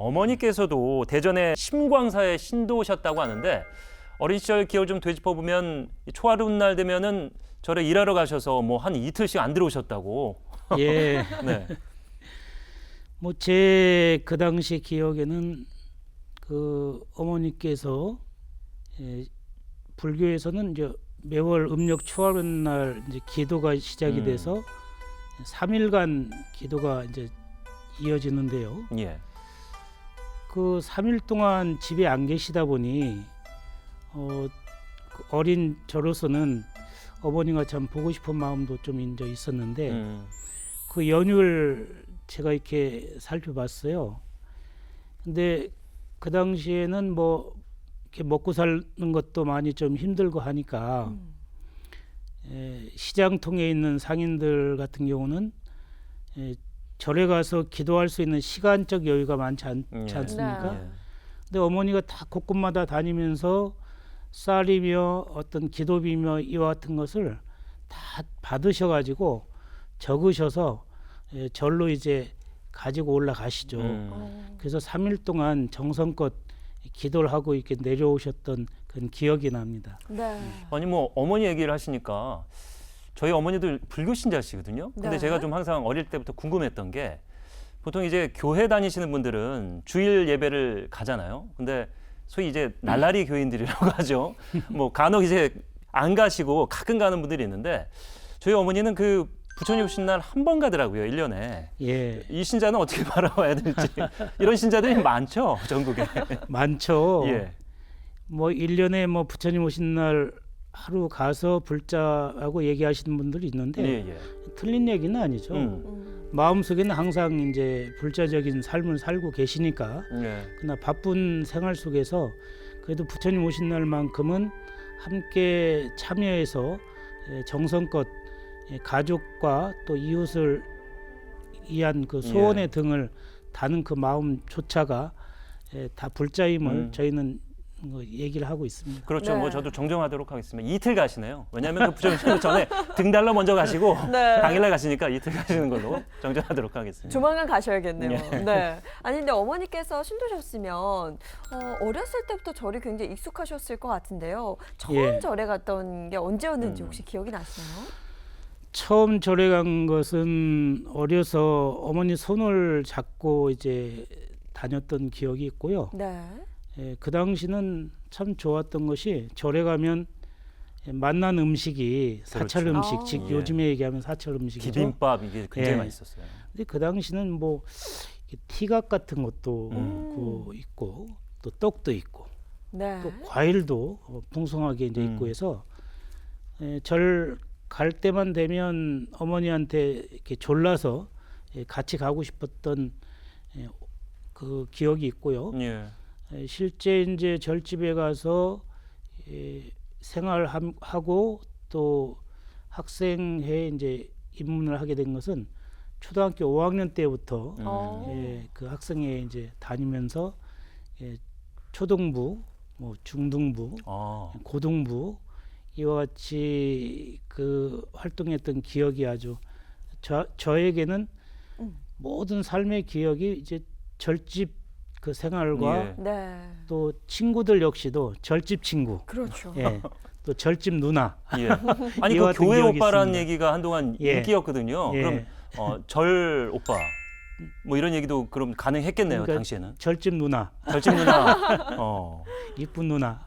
어머니께서도 대전의 심광사의 신도셨다고 하는데 어린 시절 기억을 좀 되짚어 보면 초하룻날 되면은 절에 일하러 가셔서 뭐 한 이틀씩 안 들어오셨다고. 예. 네. 뭐 제 그 당시 기억에는 그 어머니께서 불교에서는 이제 매월 음력 초하루 날 이제 기도가 시작이 돼서 3일간 기도가 이제 이어지는데요. 예. 그 3일 동안 집에 안 계시다 보니 그 어린 저로서는 어머니가 참 보고 싶은 마음도 좀 이제 있었는데 그 연휴를 제가 이렇게 살펴봤어요. 근데 그 당시에는 뭐 이렇게 먹고 사는 것도 많이 좀 힘들고 하니까 시장통에 있는 상인들 같은 경우는 절에 가서 기도할 수 있는 시간적 여유가 많지 않습니까? 네. 근데 어머니가 다 곳곳마다 다니면서 쌀이며 어떤 기도비며 이와 같은 것을 다 받으셔가지고 적으셔서 절로 이제 가지고 올라가시죠. 그래서 3일 동안 정성껏 기도를 하고 이렇게 내려오셨던 그런 기억이 납니다. 네. 아니 뭐 어머니 얘기를 하시니까 저희 어머니도 불교 신자시거든요. 근데 네. 제가 좀 항상 어릴 때부터 궁금했던 게 보통 이제 교회 다니시는 분들은 주일 예배를 가잖아요. 근데 소위 이제 날라리 교인들이라고 하죠. 뭐 간혹 이제 안 가시고 가끔 가는 분들이 있는데 저희 어머니는 그 부처님 오신 날 한 번 가더라고요. 1년에. 예, 이 신자는 어떻게 바라봐야 될지. 이런 신자들이 많죠. 전국에. 많죠. 예. 뭐 1년에 뭐 부처님 오신 날 하루 가서 불자하고 얘기하시는 분들이 있는데 예, 예. 틀린 얘기는 아니죠. 마음속에는 항상 이제 불자적인 삶을 살고 계시니까 예. 그러나 바쁜 생활 속에서 그래도 부처님 오신 날만큼은 함께 참여해서 정성껏 가족과 또 이웃을 위한 그 소원의 등을 다는 그 마음조차가 다 불자임을 저희는 뭐 얘기를 하고 있습니다. 그렇죠. 네. 뭐 저도 정정하도록 하겠습니다. 이틀 가시네요. 왜냐하면 그 부처님 전에 등달러 먼저 가시고 네. 당일날 가시니까 이틀 가시는 걸로 정정하도록 하겠습니다. 조만간 가셔야겠네요. 네. 아니 근데 어머니께서 신도셨으면 어렸을 때부터 절이 굉장히 익숙하셨을 것 같은데요. 처음 예. 절에 갔던 게 언제였는지 혹시 기억이 나시나요? 처음 절에 간 것은 어려서 어머니 손을 잡고 이제 다녔던 기억이 있고요. 네. 그 당시는 참 좋았던 것이 절에 가면 만난 음식이 사찰 그렇죠. 음식, 아. 즉 예. 요즘에 얘기하면 사찰 음식이죠. 비빔밥 이게 굉장히 예. 맛있었어요. 근데 그 당시는 뭐 이렇게 티각 같은 것도 그 있고 또 떡도 있고 네. 또 과일도 풍성하게 이제 있고 해서 절 갈 때만 되면 어머니한테 이렇게 졸라서 같이 가고 싶었던 그 기억이 있고요. 예. 실제 이제 절집에 가서 생활하고 또 학생회에 이제 입문을 하게 된 것은 초등학교 5학년 때부터 그 학생회에 이제 다니면서 초등부, 뭐 중등부, 아. 고등부 이와 같이 그 활동했던 기억이 아주 저에게는 모든 삶의 기억이 이제 절집 그 생활과 예. 네. 또 친구들 역시도 절집 친구, 그렇죠. 예, 또 절집 누나, 예. 아니 이와 그 같은 교회 기억이 오빠라는 있습니다. 얘기가 한동안 예. 인기였거든요. 예. 그럼 절 오빠 뭐 이런 얘기도 그럼 가능했겠네요. 그러니까 당시에는. 절집 누나, 절집 누나. 이쁜 누나.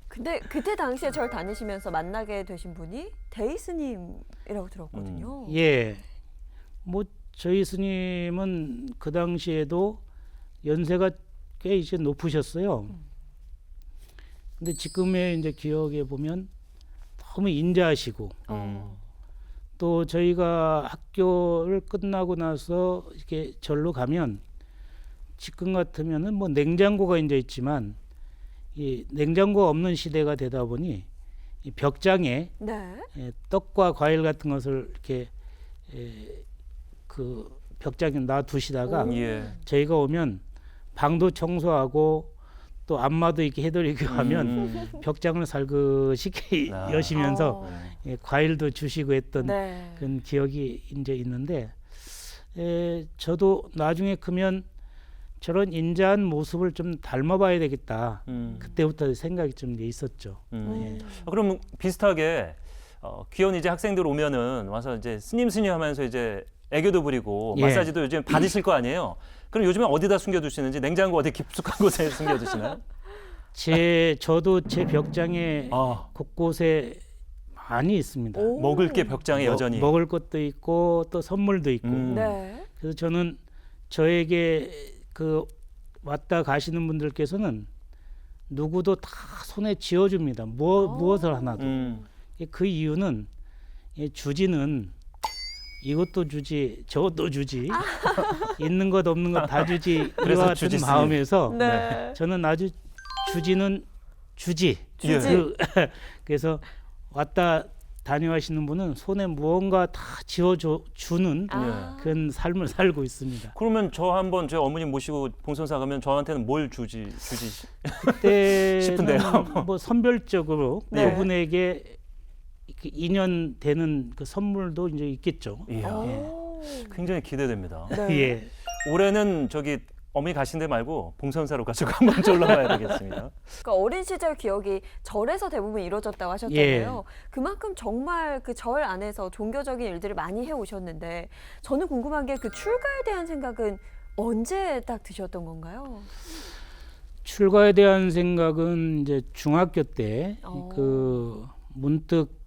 근데 그때 당시에 절 다니시면서 만나게 되신 분이 대희 스님이라고 들었거든요. 예, 뭐 저희 스님은 그 당시에도 연세가 꽤 이제 높으셨어요. 근데 지금의 이제 기억에 보면 너무 인자하시고 또 저희가 학교를 끝나고 나서 이렇게 절로 가면 지금 같으면은 뭐 냉장고가 이제 있지만 이 냉장고 없는 시대가 되다 보니 이 벽장에 네. 떡과 과일 같은 것을 이렇게 그 벽장에 놔두시다가 예. 저희가 오면 방도 청소하고 또 안마도 이렇게 해드리고 하면 벽장을 살긋이 여시면서 과일도 주시고 했던 네. 그런 기억이 이제 있는데 저도 나중에 크면 저런 인자한 모습을 좀 닮아봐야 되겠다. 음. 그때부터 생각이 좀 있었죠. 음. 그럼 비슷하게 귀여운 이제 학생들 오면은 와서 이제 스님 하면서 이제 애교도 부리고 예. 마사지도 요즘 받으실 거 아니에요? 그럼 요즘에 어디다 숨겨두시는지 냉장고 어디 깊숙한 곳에 숨겨두시나요? 저도 제 벽장에 아, 곳곳에 많이 있습니다. 오. 먹을 게 벽장에 여전히. 먹을 것도 있고 또 선물도 있고. 네. 그래서 저는 저에게 그 왔다 가시는 분들께서는 누구도 다 손에 쥐어줍니다. 무엇을 하나도. 그 이유는 이 주지는 이것도 주지 저것도 주지 있는 것 없는 것 다 주지 그래서 이와 같은 주지 마음에서 네. 저는 아주 주지는 주지. 주지. 그래서 왔다 다녀가시는 분은 손에 무언가 다 주는 아. 그런 삶을 살고 있습니다. 그러면 저 한번 제 어머님 모시고 봉선사 가면 저한테는 뭘 주지 그때는 싶은데요. 뭐 선별적으로 네. 그분에게 그 인연 되는 그 선물도 이제 있겠죠. 이야, 오. 굉장히 기대됩니다. 네. 예. 올해는 저기 어머니 가신 데 말고 봉선사로 가지고 한번 올라가야 되겠습니다. 그러니까 어린 시절 기억이 절에서 대부분 이루어졌다고 하셨잖아요. 그만큼 정말 그 절 안에서 종교적인 일들을 많이 해오셨는데 저는 궁금한 게 그 출가에 대한 생각은 언제 딱 드셨던 건가요? 출가에 대한 생각은 이제 중학교 때 어. 그 문득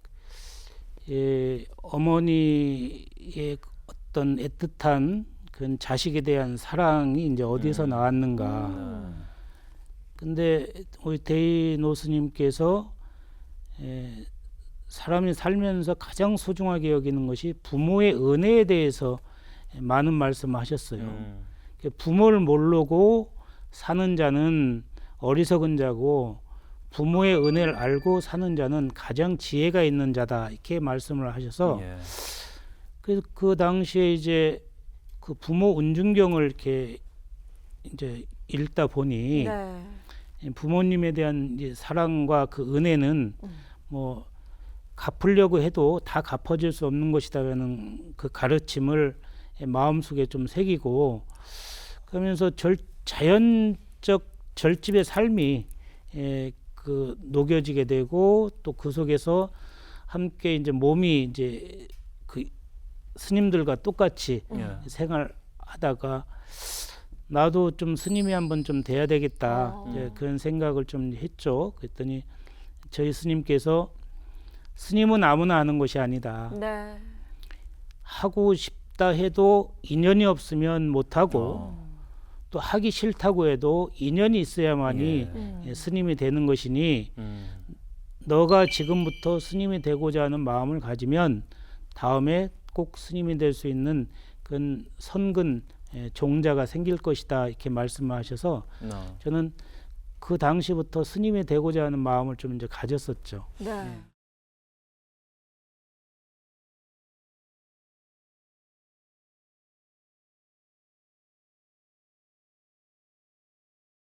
어머니의 어떤 애틋한 그런 자식에 대한 사랑이 이제 어디서 나왔는가. 근데 우리 대인호 스님께서 사람이 살면서 가장 소중하게 여기는 것이 부모의 은혜에 대해서 많은 말씀하셨어요. 부모를 모르고 사는 자는 어리석은 자고 부모의 은혜를 알고 사는 자는 가장 지혜가 있는 자다 이렇게 말씀을 하셔서 예. 그래서 그 당시에 이제 그 부모 은중경을 이렇게 이제 읽다 보니 네. 부모님에 대한 이제 사랑과 그 은혜는 뭐 갚으려고 해도 다 갚아줄 수 없는 것이다라는 그 가르침을 마음속에 좀 새기고 그러면서 자연적 절집의 삶이 그 녹여지게 되고 또 그 속에서 함께 이제 몸이 이제 그 스님들과 똑같이 예. 생활하다가 나도 좀 스님이 한번 좀 돼야 되겠다 어. 이제 그런 생각을 좀 했죠. 그랬더니 저희 스님께서 스님은 아무나 하는 것이 아니다. 네. 하고 싶다 해도 인연이 없으면 못 하고 또 하기 싫다고 해도 인연이 있어야만이 스님이 되는 것이니 너가 지금부터 스님이 되고자 하는 마음을 가지면 다음에 꼭 스님이 될 수 있는 그런 선근 종자가 생길 것이다 이렇게 말씀하셔서 저는 그 당시부터 스님이 되고자 하는 마음을 좀 이제 가졌었죠. 네.